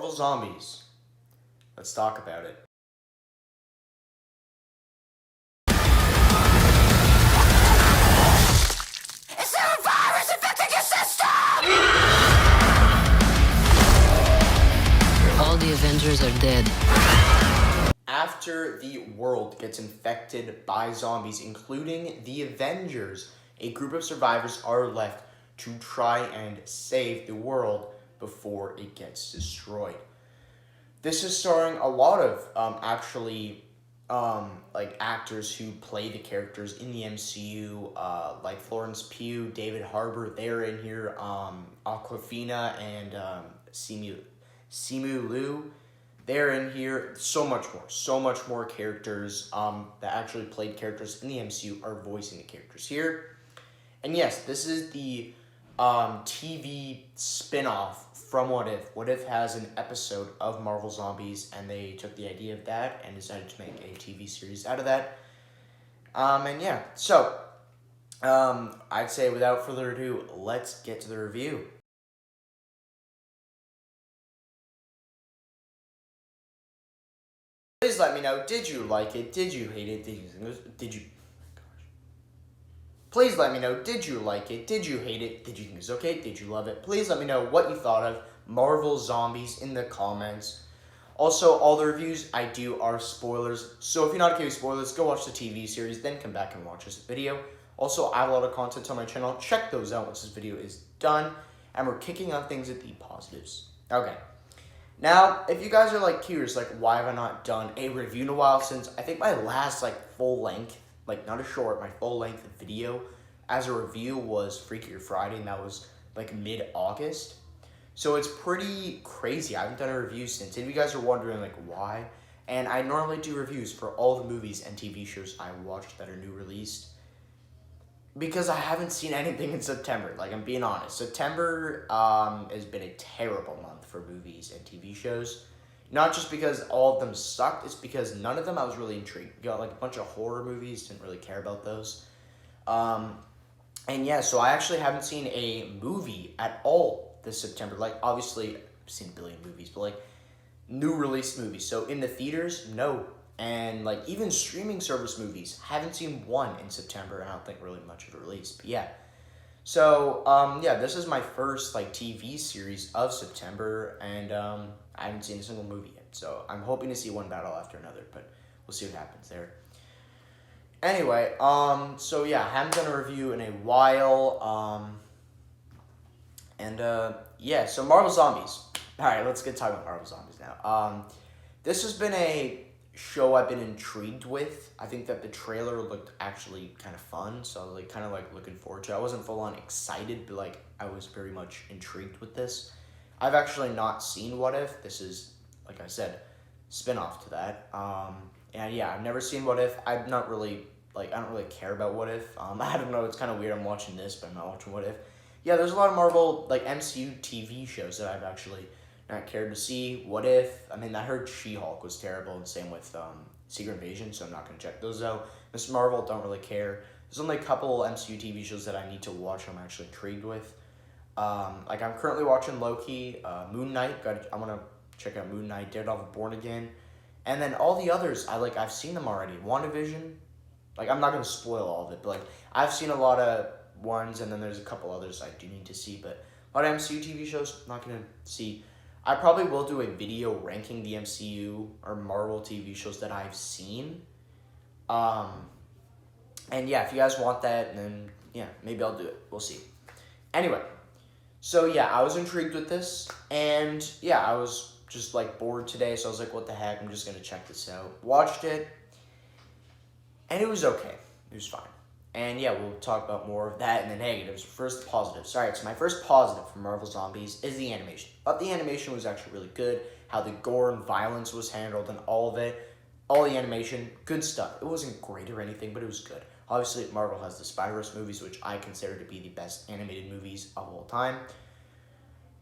Marvel Zombies. Let's talk about it. Is there a virus infecting your system? All the Avengers are dead. After the world gets infected by zombies, including the Avengers, a group of survivors are left to try and save the world before it gets destroyed. This is starring a lot of actors who play the characters in the MCU, like Florence Pugh, David Harbour. They're in here. Awkwafina and Simu Liu. They're in here. So much more characters that actually played characters in the MCU are voicing the characters here. And yes, this is the TV spin-off from What If. What If has an episode of Marvel Zombies, and they took the idea of that and decided to make a TV series out of that. I'd say without further ado, let's get to the review. Please let me know, did you like it? Did you hate it? Did you... Please let me know, did you like it? Did you hate it? Did you think it was okay? Did you love it? Please let me know what you thought of Marvel Zombies in the comments. Also, all the reviews I do are spoilers, so if you're not okay with spoilers, go watch the TV series, then come back and watch this video. Also, I have a lot of content on my channel. Check those out once this video is done, and we're kicking on things at the positives. Okay. Now, if you guys are curious, why have I not done a review in a while, since I think my last full length, not a short, my full length video as a review was Freakier Friday, and that was mid-August. So it's pretty crazy. I haven't done a review since. If you guys are wondering why, and I normally do reviews for all the movies and TV shows I watched that are new released, because I haven't seen anything in September. I'm being honest. September has been a terrible month for movies and TV shows. Not just because all of them sucked, it's because none of them I was really intrigued. You got a bunch of horror movies, didn't really care about those. So I actually haven't seen a movie at all this September. Obviously, I've seen a billion movies, but new release movies. So in the theaters, no. And even streaming service movies, haven't seen one in September, and I don't think really much of a release. But yeah. So, this is my first TV series of September, and I haven't seen a single movie yet. So I'm hoping to see one battle after another, but we'll see what happens there. Anyway, I haven't done a review in a while. So Marvel Zombies. Alright, let's get talking about Marvel Zombies now. This has been a show I've been intrigued with. I think that the trailer looked actually kind of fun, so I was looking forward to it. I wasn't full on excited, but I was very much intrigued with this. I've actually not seen What If. This is, like I said, spin-off to that. I've never seen What If. I'm not really, I don't really care about What If. I don't know, it's kind of weird I'm watching this, but I'm not watching What If. Yeah, there's a lot of Marvel, MCU TV shows that I've actually not cared to see. What If? I heard She-Hulk was terrible, and same with Secret Invasion, so I'm not going to check those out. Ms. Marvel, don't really care. There's only a couple MCU TV shows that I need to watch I'm actually intrigued with. I'm currently watching Loki, Moon Knight. I want to check out Moon Knight, Daredevil, Born Again. And then all the others, I've seen them already. WandaVision, I'm not going to spoil all of it, but I've seen a lot of ones, and then there's a couple others I do need to see, but a lot of MCU TV shows, I'm not going to see. I probably will do a video ranking the MCU or Marvel TV shows that I've seen. If you guys want that, then maybe I'll do it. We'll see. Anyway, so I was intrigued with this, and I was just bored today, so I was what the heck, I'm just going to check this out. Watched it, and it was okay. It was fine. And we'll talk about more of that and the negatives. First, the positives. Alright, so my first positive for Marvel Zombies is the animation. But the animation was actually really good. How the gore and violence was handled and all of it. All the animation, good stuff. It wasn't great or anything, but it was good. Obviously, Marvel has the Spider-Verse movies, which I consider to be the best animated movies of all time.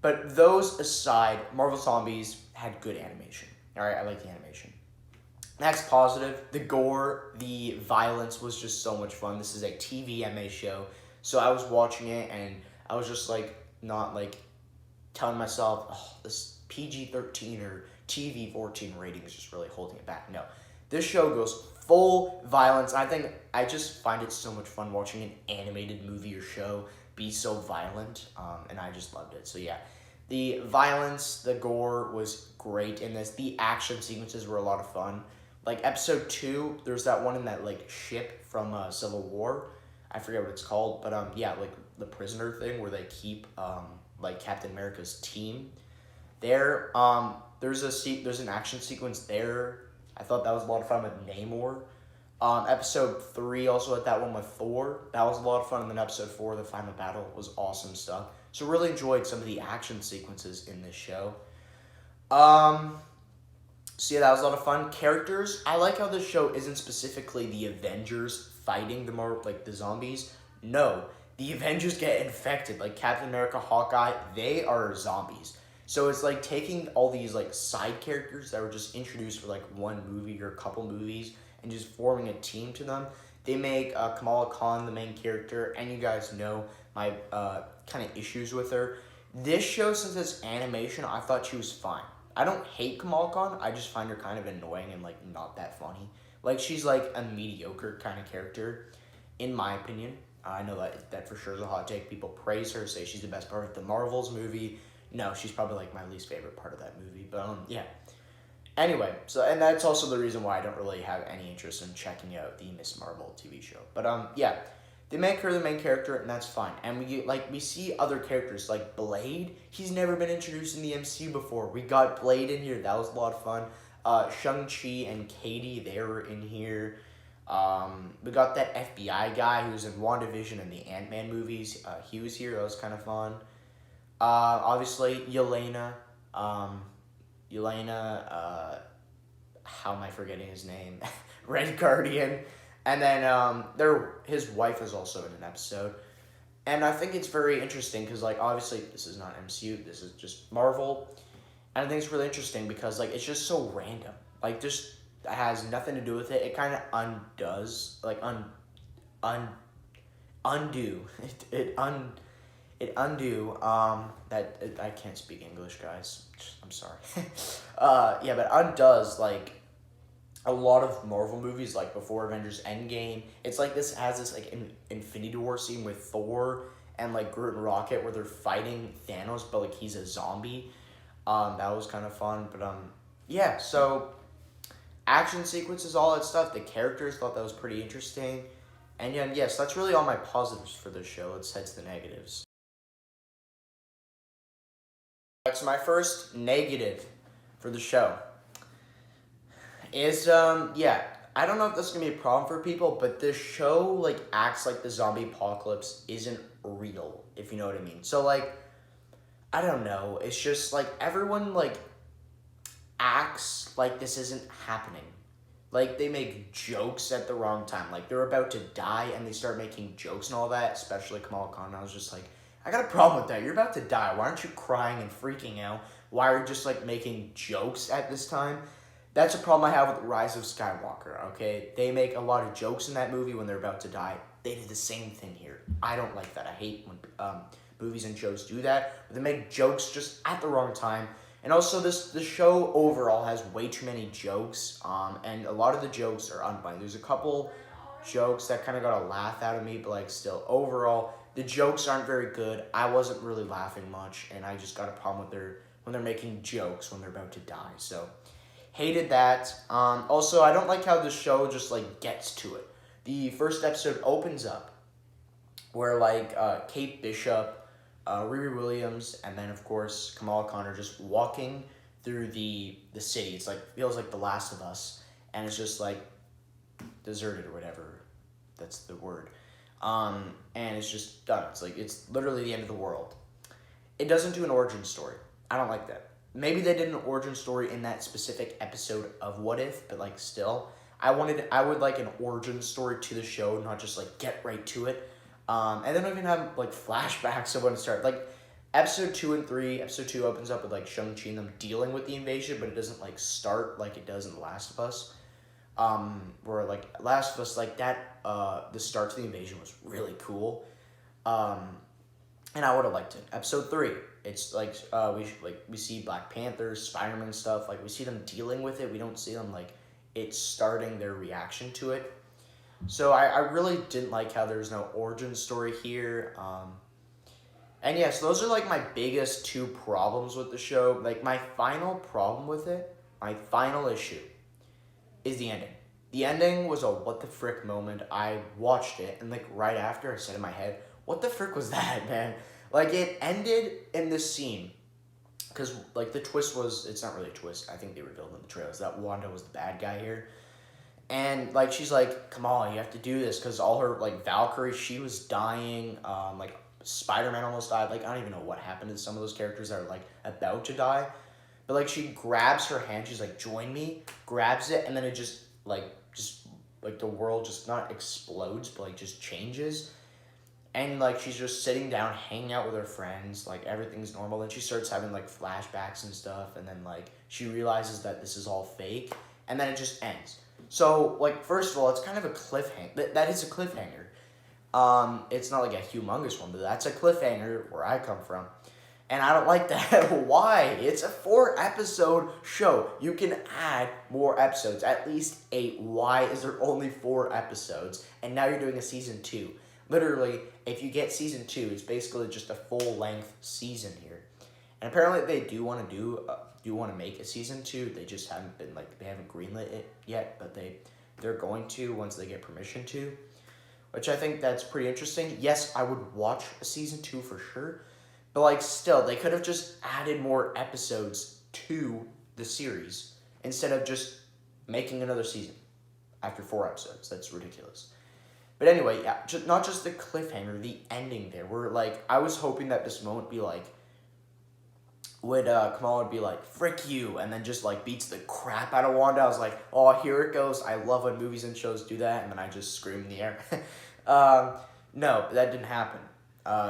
But those aside, Marvel Zombies had good animation. Alright, I like the animation. Next positive, the gore, the violence was just so much fun. This is a TVMA show, so I was watching it, and I was just not telling myself, oh, this PG-13 or TV-14 ratings just really holding it back. No, this show goes full violence. I just find it so much fun watching an animated movie or show be so violent, and I just loved it. So yeah, the violence, the gore was great in this. The action sequences were a lot of fun. Like episode 2, there's that one in that like ship from Civil War. I forget what it's called, but yeah, like the prisoner thing where they keep like Captain America's team. There's an action sequence there. I thought that was a lot of fun with Namor. Episode 3 also had that one with Thor. That was a lot of fun. And then episode 4, the final battle, was awesome stuff. So really enjoyed some of the action sequences in this show. So yeah, that was a lot of fun. Characters, I like how this show isn't specifically the Avengers fighting the zombies. No, the Avengers get infected. Like Captain America, Hawkeye, they are zombies. So it's like taking all these like side characters that were just introduced for like one movie or a couple movies and just forming a team to them. They make Kamala Khan the main character, and you guys know my kind of issues with her. This show, since it's animation, I thought she was fine. I don't hate Kamala Khan, I just find her kind of annoying and like not that funny. Like she's like a mediocre kind of character, in my opinion. I know that for sure is a hot take. People praise her, say she's the best part of the Marvels movie. No, she's probably like my least favorite part of that movie. But yeah. Anyway, and that's also the reason why I don't really have any interest in checking out the Miss Marvel TV show. But yeah, they make her the main character, and that's fine. And we see other characters like Blade. He's never been introduced in the MCU before. We got Blade in here. That was a lot of fun. Shang-Chi and Katie, they were in here. We got that FBI guy who was in WandaVision and the Ant-Man movies. He was here. That was kind of fun. Obviously, Yelena. How am I forgetting his name? Red Guardian. And then his wife is also in an episode. And I think it's very interesting because, like, obviously this is not MCU. This is just Marvel. And I think it's really interesting because, like, it's just so random. Like, just it has nothing to do with it. It kind of undoes, like, undo. I can't speak English, guys. I'm sorry. Yeah, but undoes, like, a lot of Marvel movies, like before Avengers Endgame. It's like this has this like Infinity War scene with Thor and like Groot and Rocket where they're fighting Thanos, but like he's a zombie. That was kind of fun, but yeah. So action sequences, all that stuff. The characters, thought that was pretty interesting, and yeah, yes, that's really all my positives for this show. Let's head to the negatives. That's my first negative for the show. Is yeah, I don't know if this is gonna be a problem for people, but this show like acts like the zombie apocalypse isn't real, if you know what I mean. So like, I don't know, it's just like everyone like acts like this isn't happening. Like they make jokes at the wrong time. Like they're about to die and they start making jokes and all that, especially Kamala Khan. I was just like, I got a problem with that. You're about to die. Why aren't you crying and freaking out? Why are you just like making jokes at this time? That's a problem I have with Rise of Skywalker, okay? They make a lot of jokes in that movie when they're about to die. They did the same thing here. I don't like that. I hate when movies and shows do that. They make jokes just at the wrong time. And also, this show overall has way too many jokes, and a lot of the jokes are unfunny. There's a couple jokes that kind of got a laugh out of me, but like still, overall, the jokes aren't very good. I wasn't really laughing much, and I just got a problem with when they're making jokes when they're about to die. So hated that. Also, I don't like how the show just like gets to it. The first episode opens up where like Kate Bishop, Riri Williams, and then of course Kamala Khan are just walking through the city. It's like feels like The Last of Us, and it's just like deserted or whatever. That's the word. And it's just done. It's like it's literally the end of the world. It doesn't do an origin story. I don't like that. Maybe they did an origin story in that specific episode of What If, but like still, I would like an origin story to the show, not just like get right to it. And then even have like flashbacks of when it started. Like episode 2 and 3, episode 2 opens up with like Shang-Chi and them dealing with the invasion, but it doesn't like start like it does in The Last of Us. Where like Last of Us, like that, the start to the invasion was really cool. and I would have liked it. Episode 3, it's like we see Black Panther, Spider-Man stuff. Like we see them dealing with it. We don't see them like it's starting their reaction to it. So I really didn't like how there's no origin story here. And yes, those are like my biggest two problems with the show. Like my final problem with it, my final issue, is the ending. The ending was a what the frick moment. I watched it and like right after I said in my head, what the frick was that, man? Like it ended in this scene. Because like the twist was, it's not really a twist. I think they revealed in the trailers that Wanda was the bad guy here. And like she's like, come on, you have to do this because all her like Valkyrie, she was dying. Like Spider-Man almost died. Like I don't even know what happened to some of those characters that are like about to die. But like she grabs her hand, she's like, join me, grabs it, and then it just like the world just not explodes, but like just changes. And like she's just sitting down, hanging out with her friends, like everything's normal. Then she starts having like flashbacks and stuff, and then like she realizes that this is all fake, and then it just ends. So like first of all, it's kind of a cliffhanger. That is a cliffhanger. It's not like a humongous one, but that's a cliffhanger where I come from. And I don't like that. Why? It's a 4-episode show. You can add more episodes, at least 8. Why is there only 4 episodes? And now you're doing a season 2. Literally, if you get season 2, it's basically just a full-length season here. And apparently they do want to make a season 2. They just haven't been they haven't greenlit it yet, but they're going to once they get permission to, which I think that's pretty interesting. Yes, I would watch a season 2 for sure. But like still, they could have just added more episodes to the series instead of just making another season after 4 episodes. That's ridiculous. But anyway, yeah, not just the cliffhanger, the ending there. Where like I was hoping that this moment be like, would Kamala would be like, frick you, and then just like beats the crap out of Wanda. I was like, oh, here it goes. I love when movies and shows do that, and then I just scream in the air. No, that didn't happen.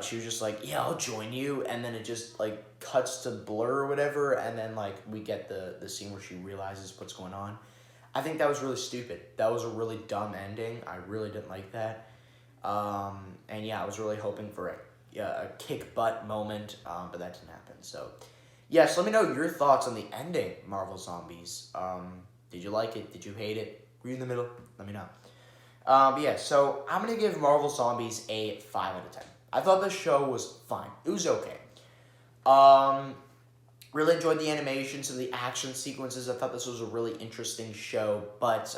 She was just like, yeah, I'll join you, and then it just like cuts to blur or whatever, and then like we get the scene where she realizes what's going on. I think that was really stupid. That was a really dumb ending. I really didn't like that. And yeah, I was really hoping for a kick butt moment, but that didn't happen. So yes, let me know your thoughts on the ending, Marvel Zombies. Did you like it? Did you hate it? Were you in the middle? Let me know. But yeah, so I'm gonna give Marvel Zombies a 5 out of 10. I thought the show was fine. It was okay. Really enjoyed the animations and the action sequences. I thought this was a really interesting show. But,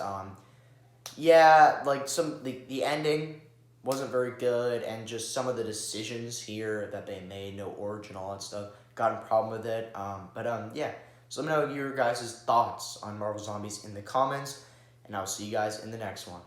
yeah, like the ending wasn't very good. And just some of the decisions here that they made, no origin, all that stuff. Got a problem with it. Yeah. So let me know your guys' thoughts on Marvel Zombies in the comments. And I'll see you guys in the next one.